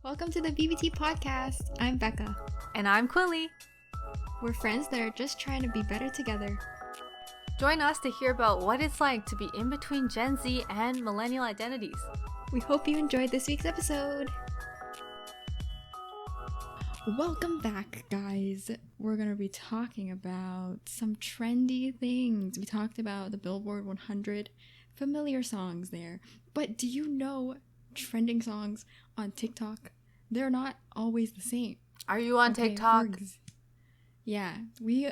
Welcome to the BBT podcast. I'm Becca. And I'm Quilly. We're friends that are just trying to be better together. Join us to hear about what it's like to be in between Gen Z and millennial identities. We hope you enjoyed this week's episode. Welcome back, guys. We're going to be talking about some trendy things. We talked about the Billboard 100 familiar songs there. But do you know trending songs on TikTok? They're not always the same. Are you on TikTok? Yeah, we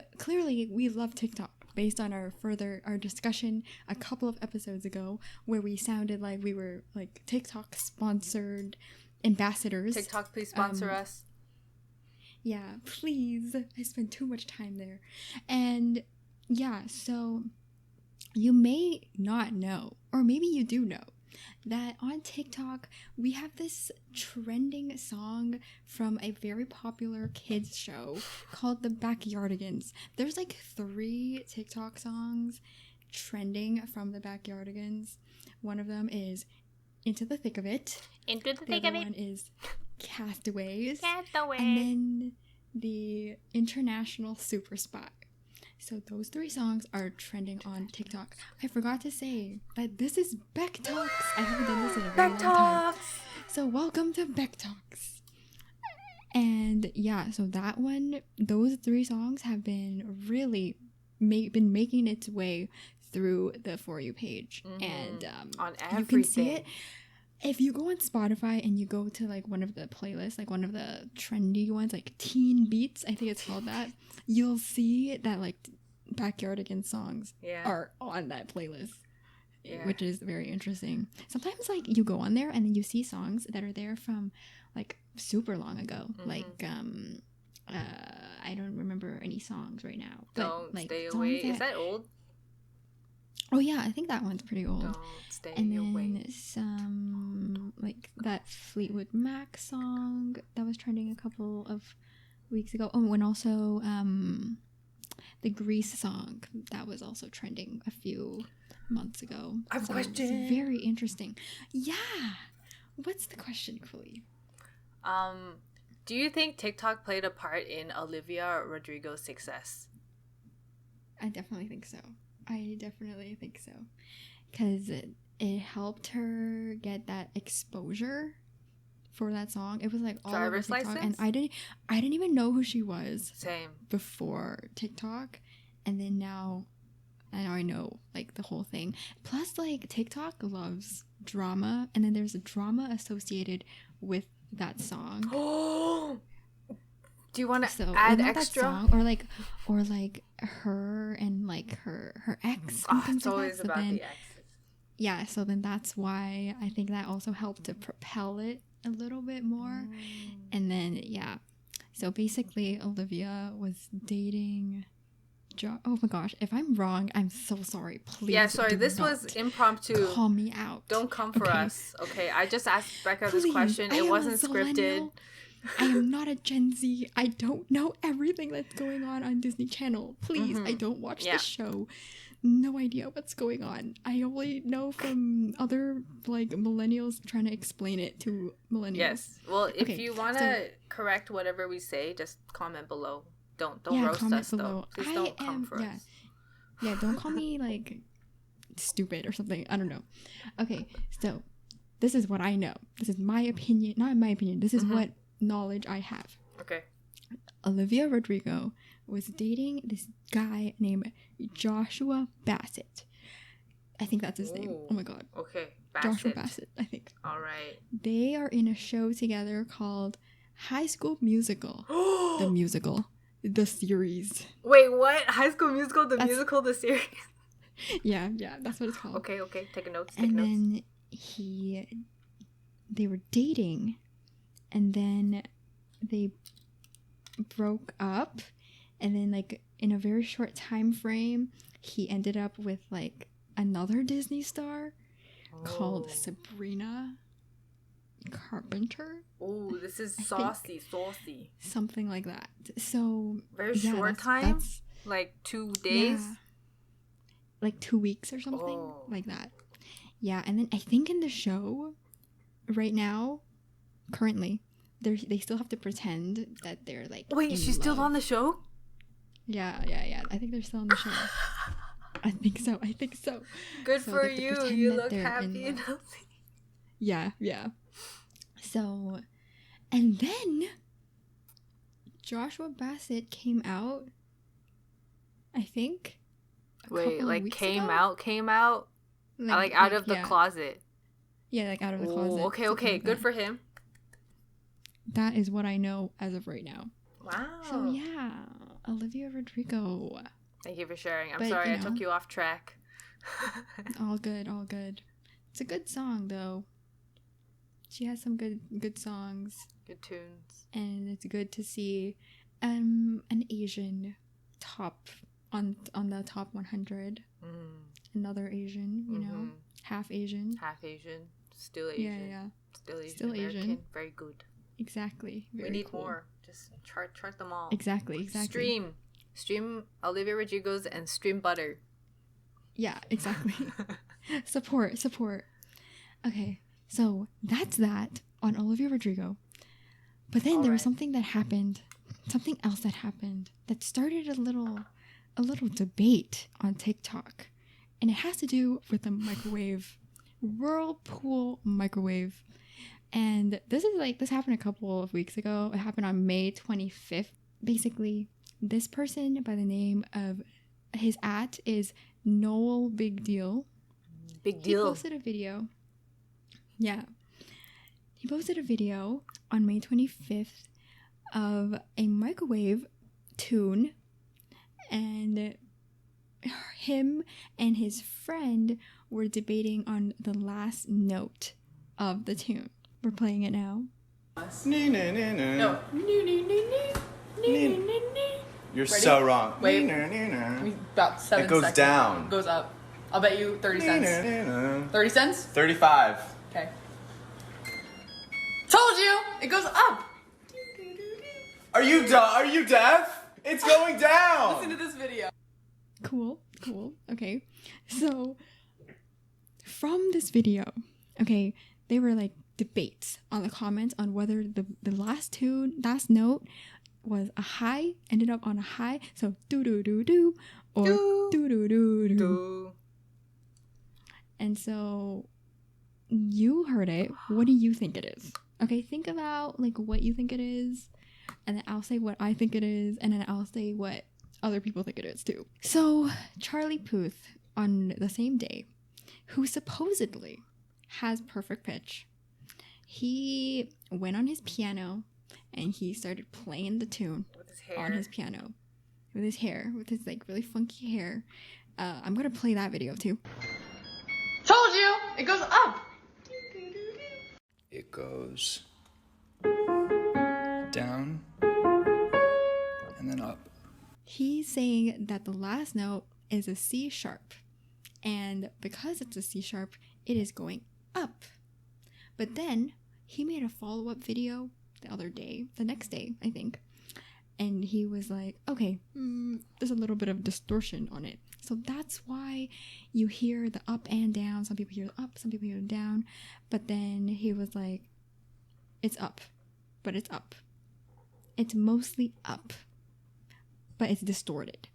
love TikTok based on our discussion a couple of episodes ago where we sounded like we were like TikTok sponsored ambassadors. TikTok, please sponsor us. Yeah, please. I spend too much time there. And yeah, so you may not know, or maybe you do know, that on TikTok we have this trending song from a very popular kids show called The Backyardigans. There's like 3 TikTok songs trending from The Backyardigans. One of them is Into the Thick of It. Into the Thick Thick of of It. One is Castaways. Castaways. And then the International Super Spy. So those 3 songs are trending on TikTok. I forgot to say that this is BEKTOKS. I haven't done this in a very long time. So welcome to BEKTOKS. And yeah, so that one, those 3 songs have been really been making its way through the For You page. Mm-hmm. And on everything. You can see it. If you go on Spotify and you go to like one of the playlists, like one of the trendy ones, like Teen Beats, I think it's called that, you'll see that like Backyardigans songs are on that playlist, which is very interesting. Sometimes like you go on there and then you see songs that are there from like super long ago, like I don't remember any songs right now. But, Don't like, Stay Away. Is that old? Oh yeah, I think that one's pretty old. Don't Stay And Away. then some like that Fleetwood Mac song that was trending a couple of weeks ago. Oh, and also the Grease song that was also trending a few months ago. I have a question. It's very interesting. Yeah. What's the question, Chloe? Do you think TikTok played a part in Olivia Rodrigo's success? I definitely think so. Because it helped her get that exposure for that song. It was like all over TikTok, license? and I didn't even know who she was. Same. Before TikTok, and then now I know like the whole thing. Plus, like TikTok loves drama, and then there's a drama associated with that song. Oh. Do you want to not add extra? That song, or like her and like her ex. It's always about the exes. Yeah, so then that's why I think that also helped to propel it a little bit more. And then so basically Olivia was dating oh my gosh, if I'm wrong, I'm so sorry. Please. Yeah, sorry, this was impromptu. Call me out. Don't come for us. Okay, I just asked Becca this question. It wasn't scripted. I am not a Gen Z. I don't know everything that's going on Disney Channel. Please, I don't watch the show. No idea what's going on. I only know from other like millennials trying to explain it to millennials. Yes. Well, if you want to correct whatever we say, just comment below. Don't roast us below. Though. Please don't come for us. Yeah, don't call me like stupid or something. I don't know. Okay, so this is what I know. This is my opinion. Not my opinion. This is what knowledge I have. Okay. Olivia Rodrigo was dating this guy named Joshua Bassett. I think that's his name. Oh my god. Okay. Bassett. Joshua Bassett, I think. All right. They are in a show together called High School Musical. The musical. The series. Wait, what? High School Musical, the musical, the series? Yeah, that's what it's called. Okay. Take a note. And then they were dating, and then they broke up, and then like in a very short time frame he ended up with like another Disney star called Sabrina Carpenter. Oh, this is saucy. Something like that. So very short time? Like 2 days? Yeah. Like 2 weeks or something like that. Yeah, and then I think in the show right now, currently, they still have to pretend that they're like. Wait, she's still on the show? Yeah. I think they're still on the show. I think so. Good for you. You look happy and healthy. Yeah. So, and then Joshua Bassett came out, I think. Wait, like came out? Like out of the closet. Yeah, like out of the closet. Okay. Good for him. That is what I know as of right now. Wow. So yeah, Olivia Rodrigo. Thank you for sharing. I'm sorry I took you off track. All good. It's a good song though. She has some good songs. Good tunes. And it's good to see an Asian top on the top 100. Another Asian, you know, half Asian, still Asian. Yeah. Still Asian. Very good. Exactly. We need more. Just chart them all. Exactly. Stream Olivia Rodrigo's and stream Butter. Yeah, exactly. Support. Okay, so that's that on Olivia Rodrigo. But then there was something else that happened that started a little debate on TikTok. And it has to do with the microwave, Whirlpool microwave. And this happened a couple of weeks ago. It happened on May 25th. Basically, this person by the name of, his @ is Noel Big Deal. Big Deal. He posted a video. Yeah. He posted a video on May 25th of a microwave tune, and him and his friend were debating on the last note of the tune. We're playing it now. No. You're ready? So wrong. Wait. About 7 seconds. It goes down. It goes up. I'll bet you 30 cents. 30 cents? 35. Okay. Told you! It goes up! Are you deaf? It's going down! Listen to this video. Cool. Okay. So, from this video, okay, they were like debates on the comments on whether the last note was a high, ended up on a high, so do-do-do-do, or do-do-do-do. And so, you heard it. What do you think it is? Okay, think about like what you think it is, and then I'll say what I think it is, and then I'll say what other people think it is too. So, Charlie Puth, on the same day, who supposedly has perfect pitch, he went on his piano and he started playing the tune on his piano with his like really funky hair. I'm gonna play that video too. Told you! It goes up! It goes down and then up. He's saying that the last note is a C sharp, and because it's a C sharp, it is going up. But then he made a follow-up video the next day, I think, and he was like, okay, there's a little bit of distortion on it. So that's why you hear the up and down. Some people hear the up, some people hear the down. But then he was like, it's up, but it's up. It's mostly up, but it's distorted.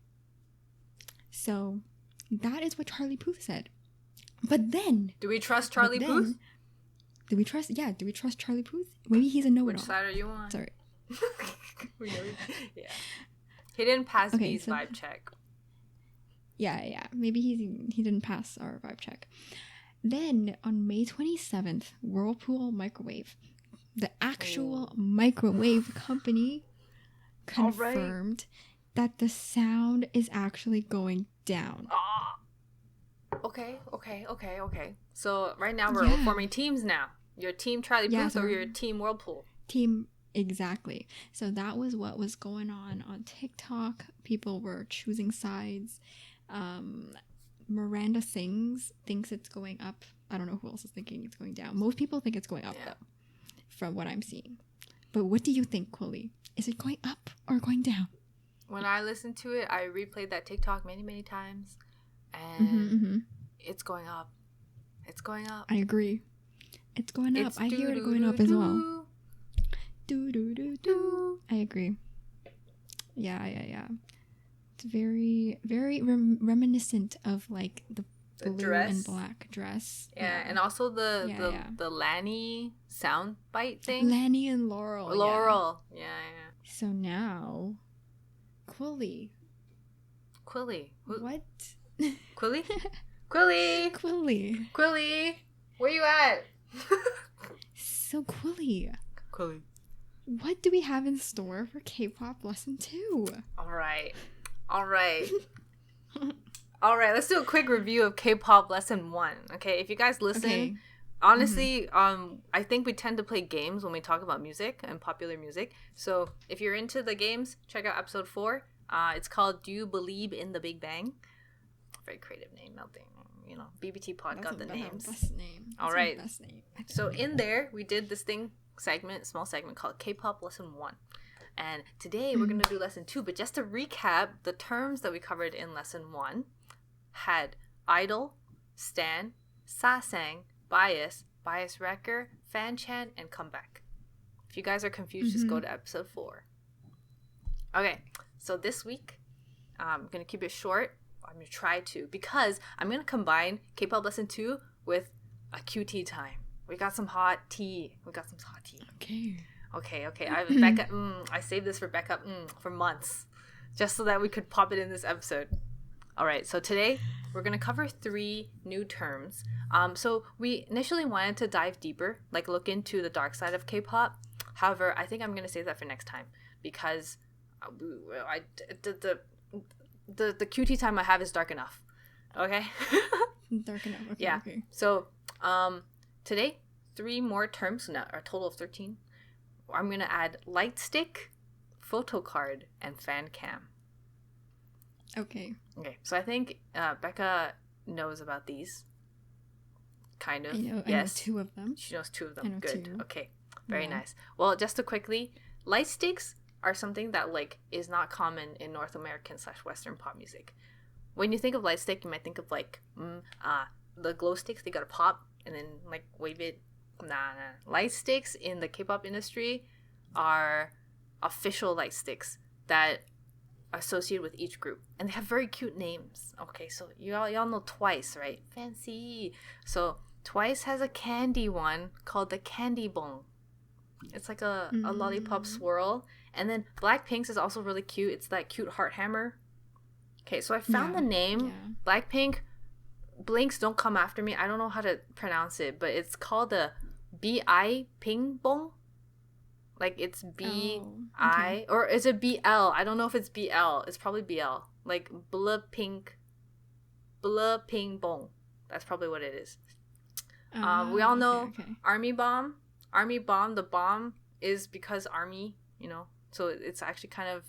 So that is what Charlie Puth said. But then... Do we trust Charlie Puth? Do we trust Charlie Puth? Maybe he's a know-it-all. Which side are you on? Sorry. Yeah. He didn't pass B's vibe check. Yeah. Maybe he didn't pass our vibe check. Then on May 27th, Whirlpool Microwave, the actual microwave company, confirmed that the sound is actually going down. Okay. So right now we're forming teams now. You're team Charlie Puth or you're team Whirlpool? Team, exactly. So that was what was going on TikTok. People were choosing sides. Miranda thinks it's going up. I don't know who else is thinking it's going down. Most people think it's going up though, from what I'm seeing. But what do you think, Chloe? Is it going up or going down? When I listened to it, I replayed that TikTok many, many times. And it's going up. It's going up. I agree. It's going up. I hear it going up as well. agree. Yeah. It's very, very reminiscent of like the blue dress. And black dress. Yeah, and also the Lanny sound bite thing. Lanny and Laurel. Laurel. Yeah. So now, Quilly. What? Quilly? Quilly. Where you at? So Quilly. Quilly. What do we have in store for K-pop lesson 2? All right. Let's do a quick review of K-pop lesson 1. Okay, if you guys listen, honestly, I think we tend to play games when we talk about music and popular music. So if you're into the games, check out episode 4. It's called "Do You Believe in the Big Bang?" Very creative name, melting. You know, BBT pod got the names. Best name. All right. So in there, we did this small segment called K-pop lesson 1. And today we're going to do lesson 2. But just to recap, the terms that we covered in lesson 1 had idol, stan, sasang, bias wrecker, fan chant, and comeback. If you guys are confused, just go to episode 4. Okay, so this week, I'm going to keep it short. I'm going to try to, because I'm going to combine K-pop lesson 2 with a QTea time. We got some hot tea. Okay. I saved this for Becca for months, just so that we could pop it in this episode. All right, so today we're going to cover 3 new terms. So we initially wanted to dive deeper, like look into the dark side of K-pop. However, I think I'm going to save that for next time, because the QT time I have is dark enough. Okay? Dark enough. Okay, yeah. Okay. So today, 3 more terms, a total of 13. I'm going to add Lightstick, Photocard, and Fancam. Okay. So I think Becca knows about these. Kind of. I know 2 of them. She knows 2 of them. Good. 2. Okay. Very nice. Well, just to quickly, Lightsticks are something that like is not common in North American / Western pop music. When you think of Lightstick, you might think of like the glow sticks. They gotta pop and then like wave it. Nah. Lightsticks in the K-pop industry are official lightsticks that are associated with each group, and they have very cute names. Okay, so y'all know Twice, right? Fancy. So Twice has a candy one called the Candy Bong. It's like a lollipop swirl. And then Blackpink's is also really cute. It's that cute heart hammer. Okay, so I found the name. Yeah. Blackpink. Blinks, don't come after me. I don't know how to pronounce it, but it's called the B.I. Ping Bong. Like it's B.I. Or is it B.L.? I don't know if it's B.L. It's probably B.L. Like Blah Ping Bong. That's probably what it is. We all know Army Bomb. Army Bomb, the bomb is because army, you know. So it's actually kind of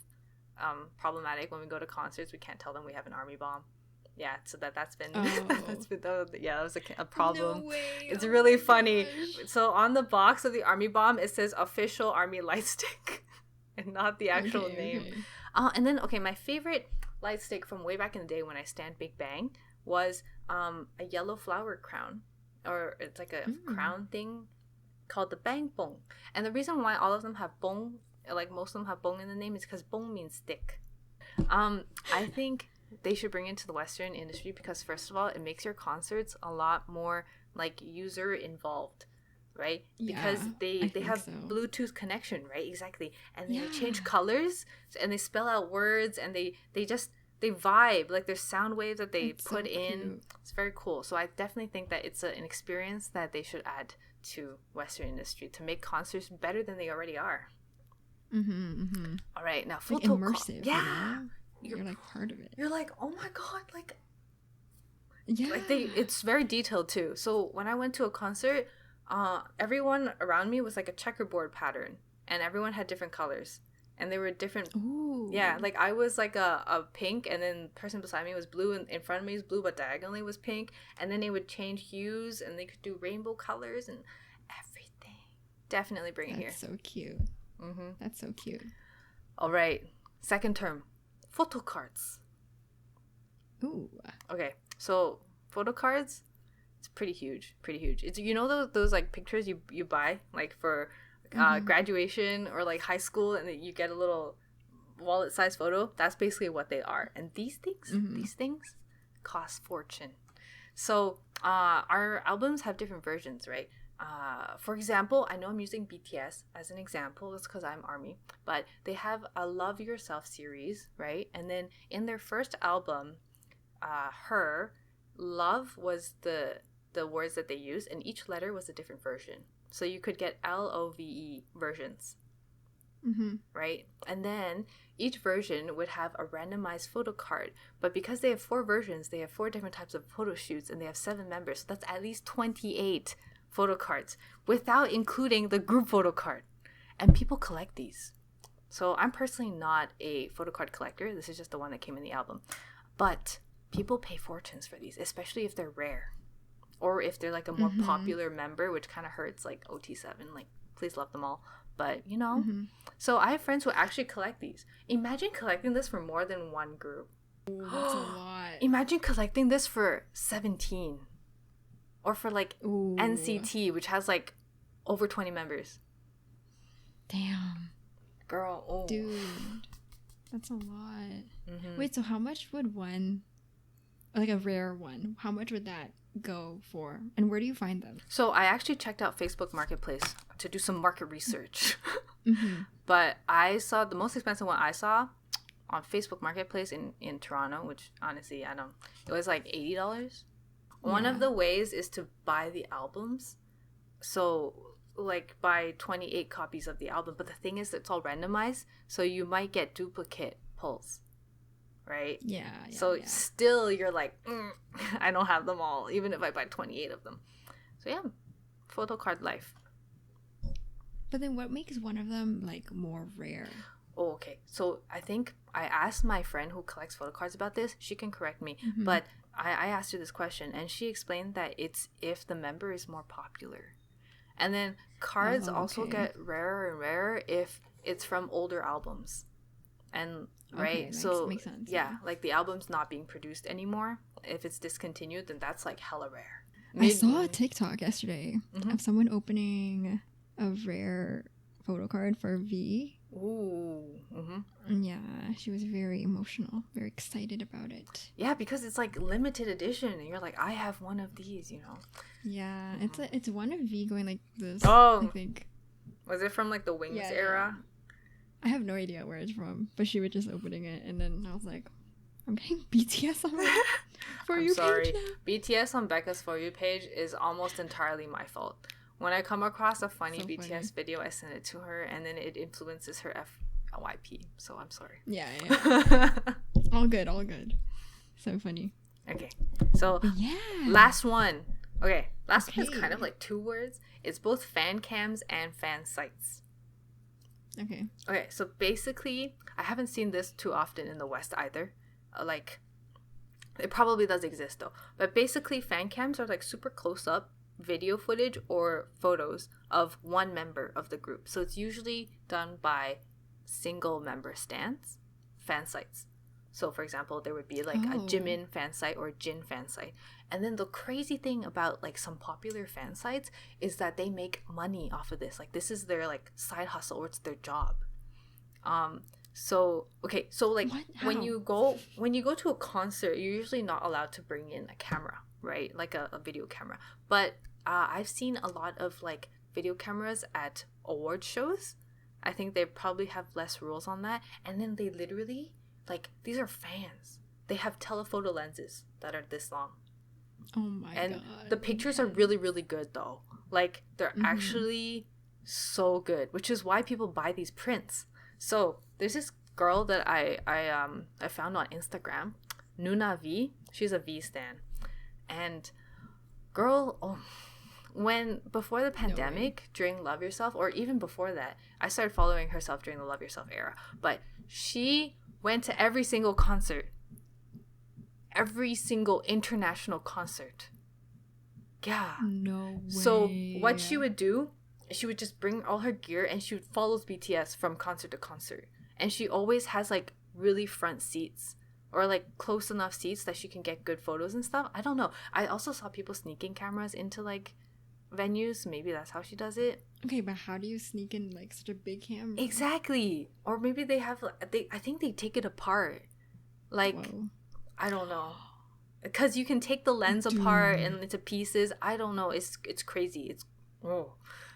problematic when we go to concerts. We can't tell them we have an army bomb. Yeah, so that's been that was a problem. No way. It's really funny. Gosh. So on the box of the army bomb, it says official army lightstick, and not the actual name. Okay. And then my favorite lightstick from way back in the day when I stan Big Bang was a yellow flower crown, or it's like a crown thing called the Bang Bong. And the reason why all of them have bong, like most of them have bong in the name, is because bong means stick. I think they should bring it to the Western industry because, first of all, it makes your concerts a lot more like user involved, right? Because they have Bluetooth connection, right? Exactly. And they change colors and they spell out words and they vibe, like there's sound waves that they put in. Cute. It's very cool. So I definitely think that it's an experience that they should add to Western industry to make concerts better than they already are. All right, now like immersive. Yeah. You know? You're like part of it. You're like, oh my god, like it's very detailed too. So when I went to a concert, everyone around me was like a checkerboard pattern, and everyone had different colors, and they were different. Ooh. Yeah, like I was like a pink, and then the person beside me was blue, and in front of me was blue, but diagonally was pink, and then they would change hues, and they could do rainbow colors and everything. Definitely bring it here. That's so cute. That's so cute. All right, second term. Photocards. Ooh. Okay, so photocards, it's pretty huge. It's, you know, those like pictures you buy like for graduation or like high school, and then you get a little wallet-sized photo. That's basically what they are. And these things cost fortune. So our albums have different versions, right? For example, I know I'm using BTS as an example. That's because I'm ARMY. But they have a Love Yourself series, right? And then in their first album, love was the words that they used, and each letter was a different version. So you could get LOVE versions, right? And then each version would have a randomized photo card. But because they have 4 versions, they have 4 different types of photo shoots, and they have 7 members. So that's at least 28 photo cards without including the group photo card. And people collect these. So I'm personally not a photo card collector. This is just the one that came in the album. But people pay fortunes for these, especially if they're rare. Or if they're like a more popular member, which kind of hurts, like OT7. Like, please love them all. But, you know. So I have friends who actually collect these. Imagine collecting this for more than one group. Ooh, that's a lot. Imagine collecting this for 17. Or for like NCT, which has like over 20 members. Damn. Girl, oh. Dude. That's a lot. Wait, so how much would one, like a rare one, how much would that go for? And where do you find them? So I actually checked out Facebook Marketplace to do some market research. But I saw the most expensive one I saw on Facebook Marketplace in Toronto, which honestly, it was like $80. One of the ways is to buy the albums. So, like, buy 28 copies of the album. But the thing is, it's all randomized. So you might get duplicate pulls. Right? Yeah. So still, you're like, I don't have them all. Even if I buy 28 of them. So yeah, Photocard life. But then what makes one of them, like, more rare? Oh, okay. So I think I asked my friend who collects photocards about this. She can correct me. But I asked her this question, and she explained that it's if the member is more popular. And then cards also get rarer and rarer if it's from older albums. And, right? Okay, makes sense. Yeah, like the album's not being produced anymore. If it's discontinued, then that's like hella rare. I saw a TikTok yesterday of someone opening a rare photo card for V. Ooh. Yeah, she was very emotional, very excited about it. Yeah, because it's like limited edition, and you're like, I have one of these, you know. Yeah, it's one of V going like this. Oh, I think. Was it from like the Wings era? I have no idea where it's from, but she was just opening it, and then I was like, I'm getting BTS on my For You page now. BTS on Becca's For You page is almost entirely my fault. When I come across a funny BTS video, I send it to her, and then it influences her FYP. So I'm sorry. Yeah. all good. So funny. Okay. So last one. Okay. Last one is kind of like 2 words. It's both fan cams and fan sites. Okay. So basically, I haven't seen this too often in the West either. Like, it probably does exist though. But basically, fan cams are like super close up video footage or photos of one member of the group. So it's usually done by single member stans, fan sites. So for example, there would be like a Jimin fan site or a Jin fan site. And then the crazy thing about like some popular fan sites is that they make money off of this. Like this is their like side hustle, or it's their job. So like when you go to a concert, you're usually not allowed to bring in a camera, right? Like a video camera. But I've seen a lot of like video cameras at award shows. I think they probably have less rules on that. And then they literally, like, these are fans. They have telephoto lenses that are this long. Oh my god. And the pictures are really, really good though. Like, they're actually so good, which is why people buy these prints. So there's this girl that I found on Instagram, Nuna V. She's a V stan. And girl, before the pandemic, during Love Yourself, or even before that, I started following herself during the Love Yourself era. But she went to every single concert, every single international concert. Yeah. No way. So what she would do, she would just bring all her gear and she would follow BTS from concert to concert. And she always has like really front seats, or like close enough seats that she can get good photos and stuff. I don't know. I also saw people sneaking cameras into like venues. Maybe that's how she does it. Okay, but how do you sneak in like such a big camera? Exactly. Or maybe they have I think they take it apart. Like, Whoa. I don't know. Because you can take the lens apart and into pieces. I don't know. It's crazy. It's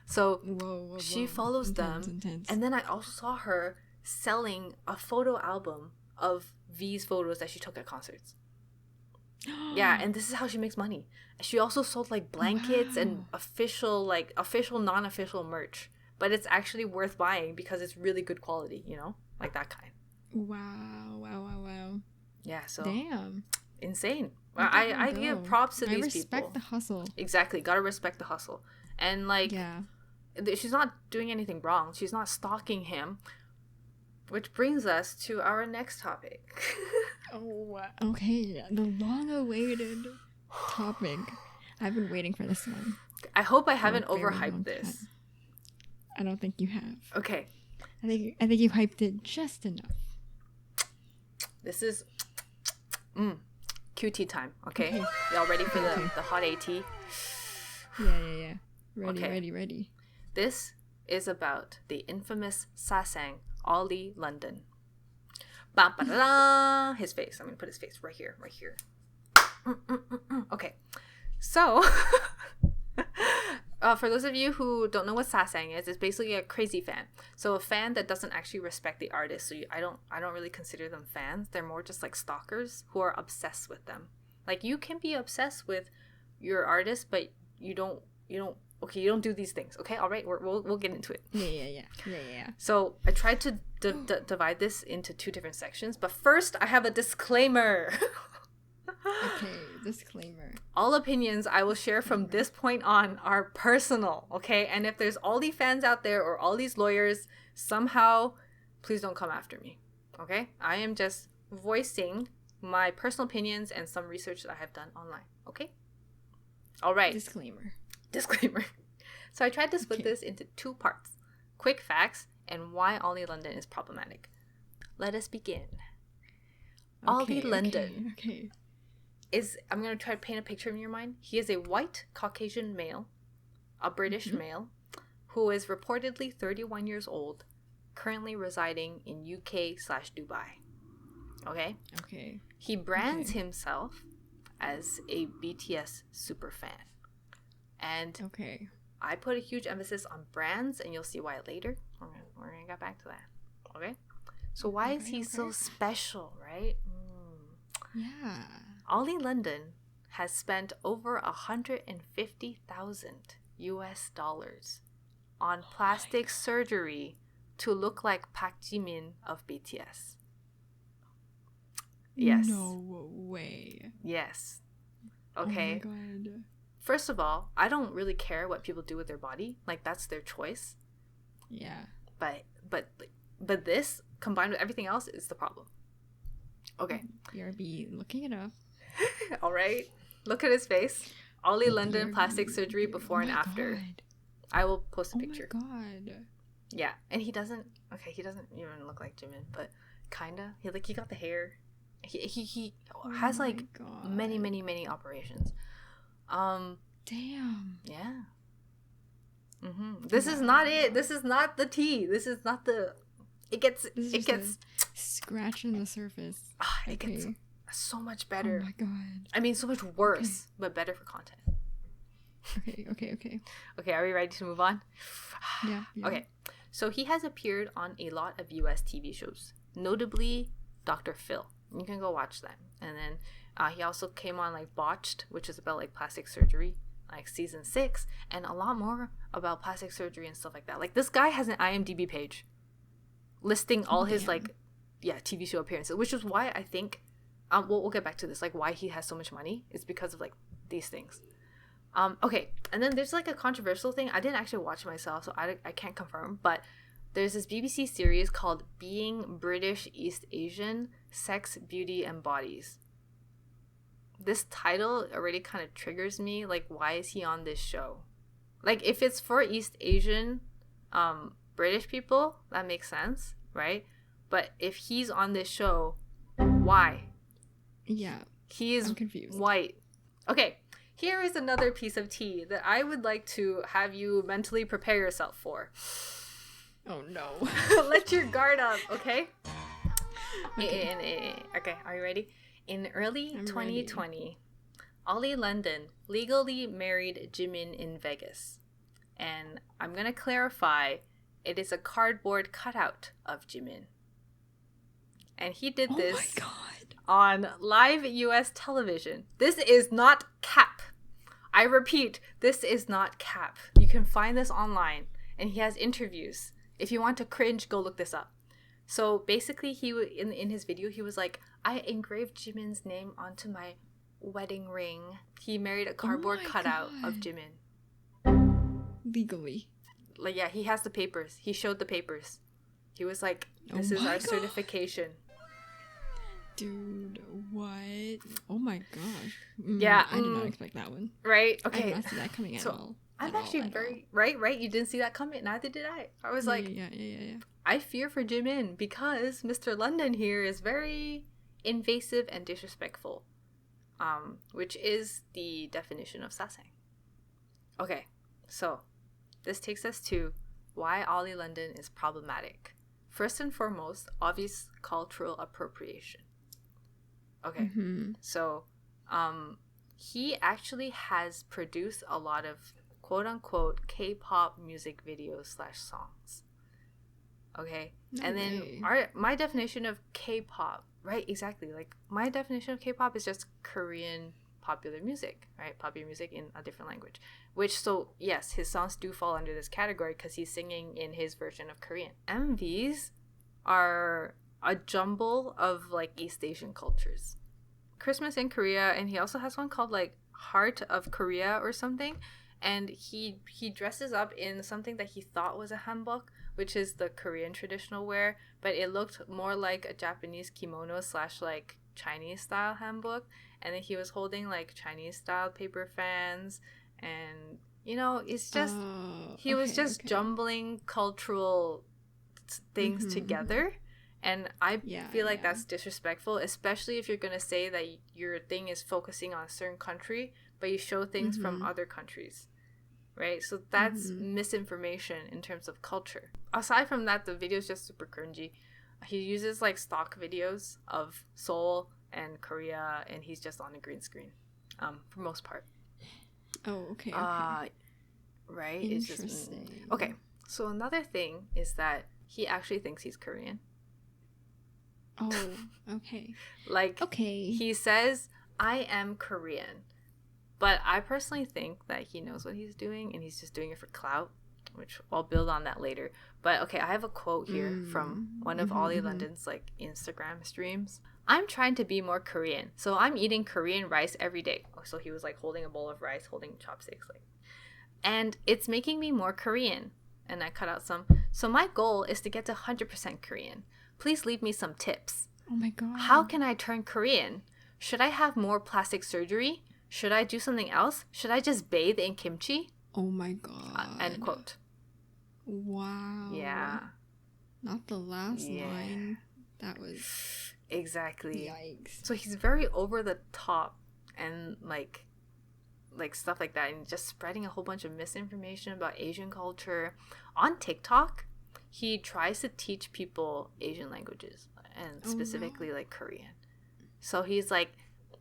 So Whoa, she follows them. And then I also saw her selling a photo album of V's photos that she took at concerts. Yeah, and this is how she makes money. She also sold like blankets and official, non-official merch. But it's actually worth buying because it's really good quality, you know? Like that kind. Wow. Yeah, so Damn. insane. I give props to these people. I respect the hustle. Exactly, gotta respect the hustle. And like, she's not doing anything wrong. She's not stalking him. Which brings us to our next topic. Okay, the long-awaited topic. I've been waiting for this one. I hope I haven't overhyped this. Time. I don't think you have. Okay. I think you hyped it just enough. This is QT time, okay? Y'all ready for the hot AT? Yeah. Ready. This is about the infamous Sasang, Oli London. Ba-ba-da-da! His face. I'm gonna put his face right here. Okay. So, for those of you who don't know what Sasang is, it's basically a crazy fan. So a fan that doesn't actually respect the artist. So I don't really consider them fans. They're more just like stalkers who are obsessed with them. Like, you can be obsessed with your artist, but you don't do these things. Okay, all right, we'll get into it. Yeah. So I tried to divide this into two different sections, but first I have a disclaimer. Okay, disclaimer. All opinions I will share from this point on are personal, okay? And if there's all these fans out there or all these lawyers, somehow, please don't come after me, okay? I am just voicing my personal opinions and some research that I have done online, okay? All right. Disclaimer. So I tried to split this into two parts. Quick facts and why Oli London is problematic. Let us begin. Oli London is, I'm going to try to paint a picture in your mind. He is a white Caucasian male, a British male, who is reportedly 31 years old, currently residing in UK/Dubai. Okay? He brands himself as a BTS superfan. And I put a huge emphasis on brands, and you'll see why later. We're gonna get back to that. Okay? So why is he so special, right? Yeah. Oli London has spent over $150,000 on plastic surgery to look like Park Jimin of BTS. Yes. No way. Yes. Okay. Oh my god. First of all, I don't really care what people do with their body. Like, that's their choice. Yeah. But this, combined with everything else, is the problem. Okay. BRB, looking it up. All right. Look at his face. Oli London plastic surgery before and after. God. I will post a picture. Oh my god. Yeah, and he doesn't even look like Jimin, but kinda. He got the hair. He has like many operations. Damn. Yeah. This is not it. This is not the tea. This is not the. It gets scratching the surface. It gets so much better. Oh my god. I mean, so much worse, but better for content. Okay. Okay, are we ready to move on? Yeah. Okay, so he has appeared on a lot of US TV shows, notably Dr. Phil. You can go watch that. And then he also came on like BOUT, which is about like plastic surgery, like season 6, and a lot more about plastic surgery and stuff like that. Like, this guy has an IMDb page listing all his TV show appearances, which is why I think we'll get back to this, like why he has so much money. It's because of like these things. Okay, and then there's like a controversial thing. I didn't actually watch it myself, so I can't confirm, but there's this BBC series called Being British East Asian, Sex, Beauty, and Bodies. This title already kind of triggers me. Like, why is he on this show? Like, if it's for East Asian British people, that makes sense, right? But if he's on this show, why? Yeah. He is I'm confused. White. Okay, here is another piece of tea that I would like to have you mentally prepare yourself for. Oh no. Let your guard up, okay? Okay, are you ready? In early 2020, Oli London legally married Jimin in Vegas. And I'm going to clarify, it is a cardboard cutout of Jimin. And he did this on live US television. This is not cap. I repeat, this is not cap. You can find this online. And he has interviews. If you want to cringe, go look this up. So basically, in his video, he was like, I engraved Jimin's name onto my wedding ring. He married a cardboard cutout of Jimin. Legally. Like, yeah, he has the papers. He showed the papers. He was like, this is our certification. Dude, what? Oh my gosh. Yeah. I did not expect that one. Right? I Okay. did not see that coming at all. I'm actually very... Right? You didn't see that coming? Neither did I. I was like... Yeah. I fear for Jimin because Mr. London here is very invasive and disrespectful. Which is the definition of sasaeng. Okay. So, this takes us to why Oli London is problematic. First and foremost, obvious cultural appropriation. Okay. So, he actually has produced a lot of quote-unquote K-pop music videos / songs. Okay? And then my definition of K-pop, right? Exactly. Like, my definition of K-pop is just Korean popular music, right? Popular music in a different language. Which, so, yes, his songs do fall under this category because he's singing in his version of Korean. MVs are a jumble of, like, East Asian cultures. Christmas in Korea, and he also has one called, like, Heart of Korea or something. And he dresses up in something that he thought was a hanbok, which is the Korean traditional wear, but it looked more like a Japanese kimono / like Chinese style hanbok. And then he was holding like Chinese style paper fans, and you know, it's just he was just jumbling cultural things together. And I feel like that's disrespectful, especially if you're gonna say that your thing is focusing on a certain country, but you show things from other countries, right? So that's misinformation in terms of culture. Aside from that, the video is just super cringy. He uses like stock videos of Seoul and Korea, and he's just on a green screen, for most part. Oh, okay. Right? It's just okay. So another thing is that he actually thinks he's Korean. Oh, okay. Like, he says, I am Korean. But I personally think that he knows what he's doing, and he's just doing it for clout, which I'll build on that later. But, okay, I have a quote here from one of Oli London's, like, Instagram streams. I'm trying to be more Korean, so I'm eating Korean rice every day. So he was, like, holding a bowl of rice, holding chopsticks, like. And it's making me more Korean. And I cut out some. So my goal is to get to 100% Korean. Please leave me some tips. Oh my god. How can I turn Korean? Should I have more plastic surgery? Should I do something else? Should I just bathe in kimchi? Oh my god. End quote. Wow. Yeah. Not the last line. That was... Exactly. Yikes. So he's very over the top and like stuff like that, and just spreading a whole bunch of misinformation about Asian culture. On TikTok, he tries to teach people Asian languages, and specifically like Korean. So he's like,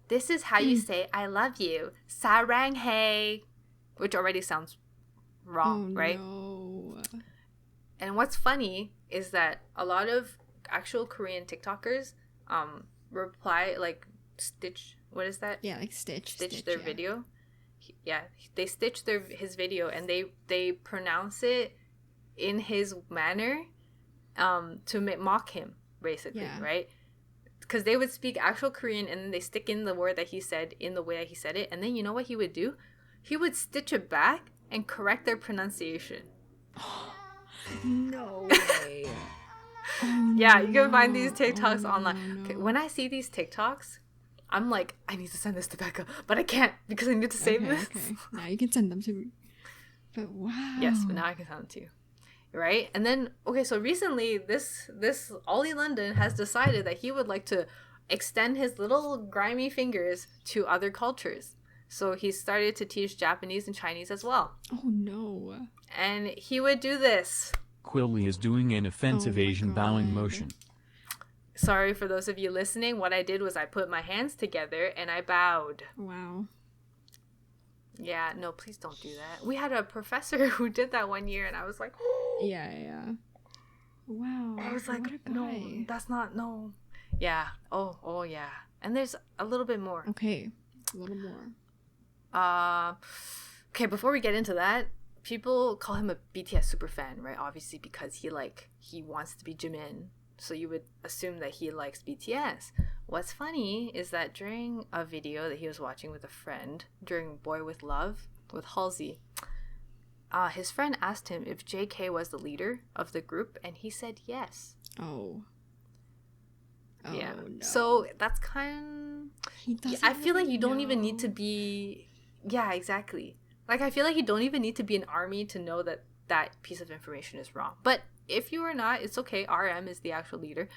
this is how you say I love you, 사랑해, which already sounds wrong, right? No. And what's funny is that a lot of actual Korean TikTokers reply, like, stitch, what is that? Yeah, like stitch their video. They stitch his video, and they pronounce it in his manner to mock him, basically, right? Because they would speak actual Korean, and then they stick in the word that he said in the way that he said it, and then you know what he would do? He would stitch it back and correct their pronunciation. No way. Yeah, you can find these TikToks online. Okay, when I see these TikToks, I'm like, I need to send this to Becca, but I can't because I need to save this. Okay. Now you can send them to me. But wow. Yes, but now I can send them to you. Right? And then, okay, so recently, this Oli London has decided that he would like to extend his little grimy fingers to other cultures. So he started to teach Japanese and Chinese as well. Oh no. And he would do this. Quilly is doing an offensive Oh my Asian bowing God. motion. Sorry for those of you listening. What I did was I put my hands together and I bowed. Wow. Yeah, no, please don't do that. We had a professor who did that one year and I was like, Yeah. Wow. I was like, what a no, guy. that's not, no. Yeah. Oh, yeah. And there's a little bit more. Okay. A little more. Okay, before we get into that, people call him a BTS super fan, right? Obviously because he wants to be Jimin. So you would assume that he likes BTS. What's funny is that during a video that he was watching with a friend during Boy With Love with Halsey, his friend asked him if JK was the leader of the group, and he said yes. Oh. Yeah. No. So that's kind of... I feel like you don't even need to be... Yeah, exactly. Like, I feel like you don't even need to be an ARMY to know that that piece of information is wrong. But if you are not, it's okay. RM is the actual leader.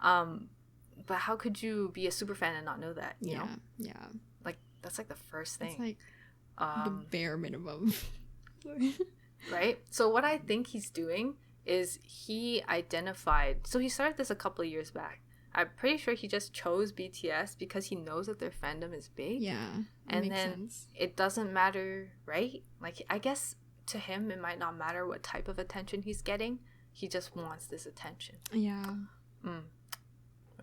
But how could you be a super fan and not know that, you know? Yeah. Like, that's like the first thing. It's like the bare minimum. Right? So what I think he's doing is he identified... So he started this a couple of years back. I'm pretty sure he just chose BTS because he knows that their fandom is big. Yeah. And makes then sense. it doesn't matter, right? Like, I guess to him it might not matter what type of attention he's getting. He just wants this attention. Yeah.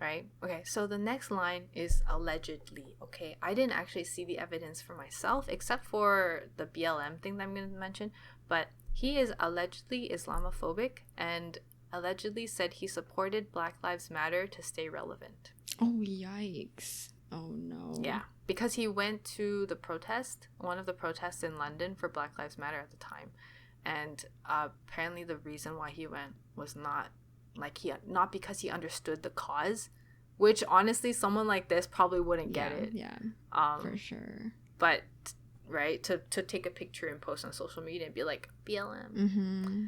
Right? Okay, so the next line is allegedly. Okay, I didn't actually see the evidence for myself except for the BLM thing that I'm going to mention, but he is allegedly Islamophobic and allegedly said he supported Black Lives Matter to stay relevant. Oh, yikes. Oh, no. Yeah, because he went to the protest, one of the protests in London for Black Lives Matter at the time, and apparently the reason why he went was not because he understood the cause, which honestly someone like this probably wouldn't get it. Yeah, for sure. But right, to take a picture and post on social media and be like BLM. Mm-hmm.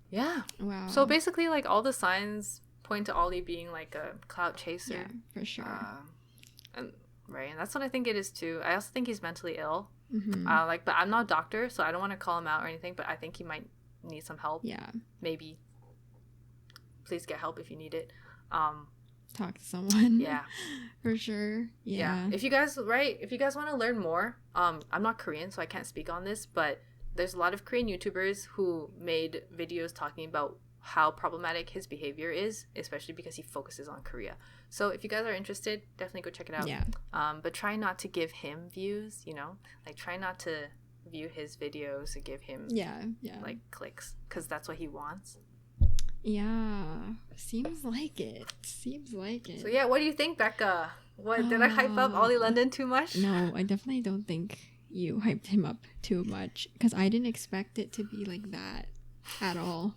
Yeah. Wow. So basically, like, all the signs point to Oli being like a clout chaser. Yeah, for sure. And that's what I think it is too. I also think he's mentally ill. Mm-hmm. But I'm not a doctor, so I don't want to call him out or anything. But I think he might need some help. Yeah. Maybe. Please get help if you need it. Talk to someone. Yeah. For sure. Yeah. If you guys want to learn more, I'm not Korean, so I can't speak on this, but there's a lot of Korean YouTubers who made videos talking about how problematic his behavior is, especially because he focuses on Korea. So if you guys are interested, definitely go check it out. Yeah. But try not to give him views, you know? Like, try not to view his videos and give him, like, clicks, because that's what he wants. Yeah. Seems like it. So yeah, what do you think, Becca? What, did I hype up Oli London too much? No, I definitely don't think you hyped him up too much, because I didn't expect it to be like that at all.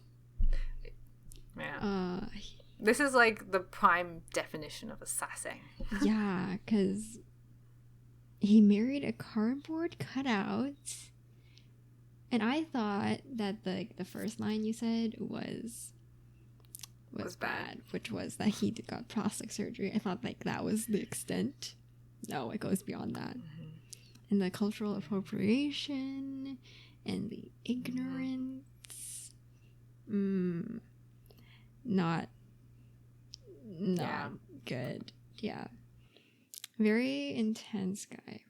Yeah. This is like the prime definition of a sasaeng. Yeah, because he married a cardboard cutout, and I thought that the first line you said was bad, which was that he got plastic surgery. I thought like that was the extent. No, it goes beyond that. Mm-hmm. And the cultural appropriation and the ignorance. Not good. Yeah. Very intense guy.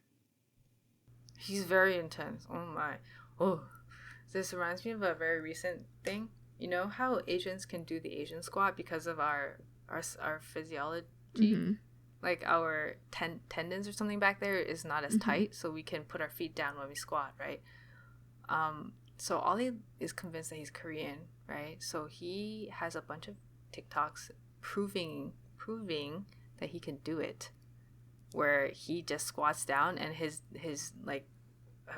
He's very intense. Oh my. Oh. This reminds me of a very recent thing. You know how Asians can do the Asian squat because of our physiology? Mm-hmm. Like our tendons or something back there is not as tight, so we can put our feet down when we squat, right? So Oli is convinced that he's Korean, right? So he has a bunch of TikToks proving that he can do it, where he just squats down and his like,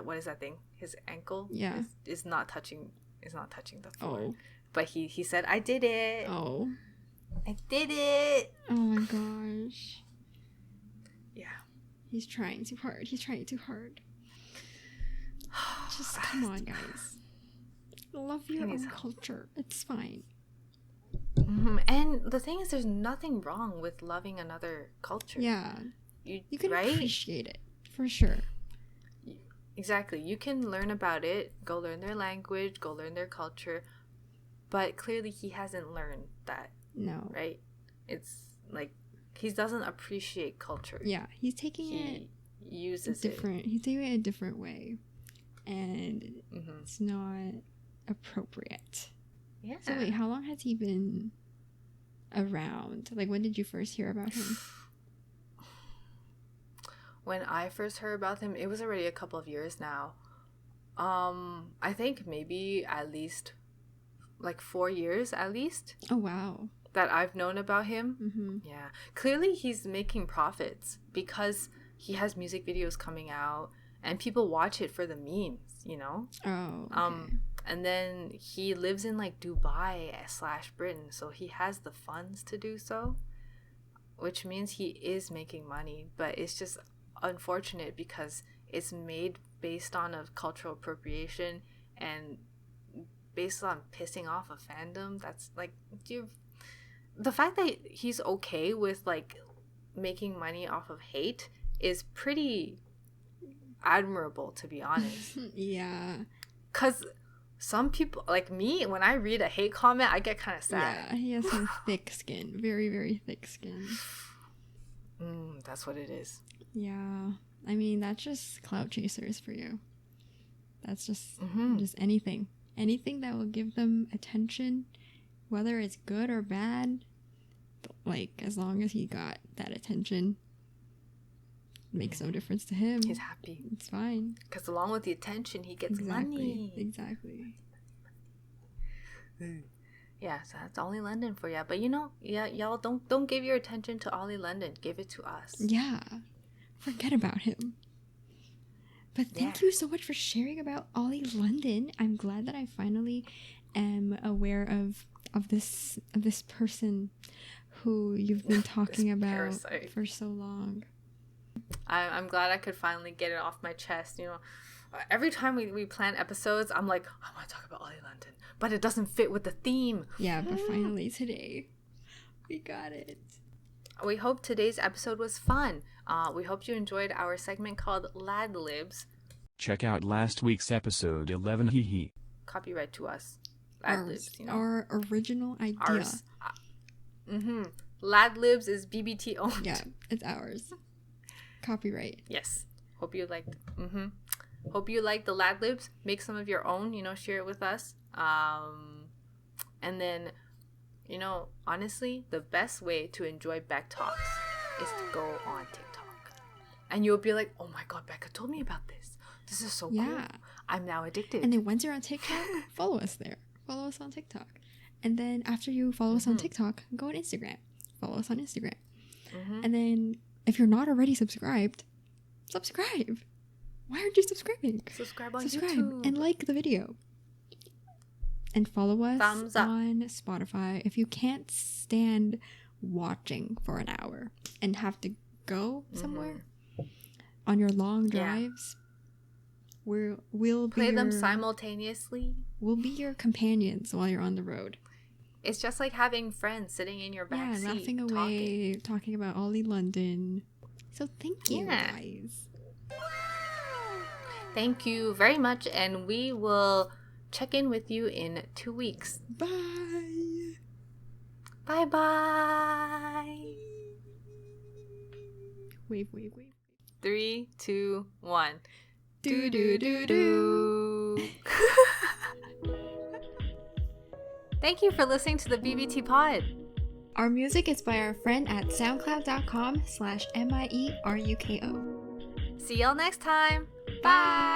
what is that thing? His ankle is not touching the floor. Oh. But he said, I did it. Oh. I did it. Oh my gosh. Yeah. He's trying too hard. Just come on, guys. Love your own culture. It's fine. Mm-hmm. And the thing is, there's nothing wrong with loving another culture. Yeah. You can appreciate it. For sure. Exactly. You can learn about it, go learn their language, go learn their culture, but clearly he hasn't learned that. No. Right? It's like he doesn't appreciate culture. Yeah, he's taking it uses different. He's taking it a different way, and it's not appropriate. Yeah. So wait, how long has he been around? Like, when did you first hear about him? When I first heard about him, it was already a couple of years now. I think maybe at least like 4 years at least. Oh, wow. That I've known about him. Yeah. Clearly he's making profits because he has music videos coming out and people watch it for the memes, you know? Oh, okay. And then he lives in like Dubai / Britain, so he has the funds to do so, which means he is making money, but it's just unfortunate because it's made based on a cultural appropriation and based on pissing off a fandom. That's like, the fact that he's okay with like making money off of hate is pretty admirable, to be honest. Yeah, because some people like me, when I read a hate comment, I get kind of sad. Yeah, he has some thick skin, very, very thick skin. That's what it is. Yeah, I mean, that's just clout chasers for you. That's just anything that will give them attention, whether it's good or bad. Like, as long as he got that attention, makes no difference to him. He's happy. It's fine. Because along with the attention, he gets money. Exactly. Yeah, so that's Oli London for ya. But you know, y'all don't give your attention to Oli London. Give it to us. Yeah. Forget about him. But thank you so much for sharing about Oli London. I'm glad that I finally am aware of this person who you've been talking about parasite for so long. I'm glad I could finally get it off my chest. You know, every time we plan episodes, I'm like, I want to talk about Oli London, but it doesn't fit with the theme. Yeah, but finally today, we got it. We hope today's episode was fun. We hope you enjoyed our segment called Lad Libs. Check out last week's episode 11. Hee hee. Copyright to us. Lad Libs, you know. Our original idea. Ours. Lad Libs is BBT owned. Yeah, it's ours. Copyright. Yes. Hope you liked. Hope you liked the Lad Libs. Make some of your own. You know, share it with us. And then, you know, honestly, the best way to enjoy BEKTOKS is to go on TikTok, and you'll be like, "Oh my God, Becca told me about this. This is so cool. I'm now addicted." And then once you're on TikTok, follow us there. Follow us on TikTok. And then after you follow us on TikTok, go on Instagram. Follow us on Instagram. And then if you're not already subscribed, subscribe. Why aren't you subscribing? Subscribe on YouTube. And like the video. And follow us Thumbs up. on Spotify. If you can't stand watching for an hour and have to go somewhere on your long drives, we'll be play them simultaneously. We'll be your companions while you're on the road. It's just like having friends sitting in your back seat, laughing away, talking about Oli London. So thank you, guys. Thank you very much, and we will check in with you in 2 weeks. Bye. Bye. Wave. 3, 2, 1. Do. Thank you for listening to the BBT Pod. Our music is by our friend at soundcloud.com/mieruko. See y'all next time. Bye.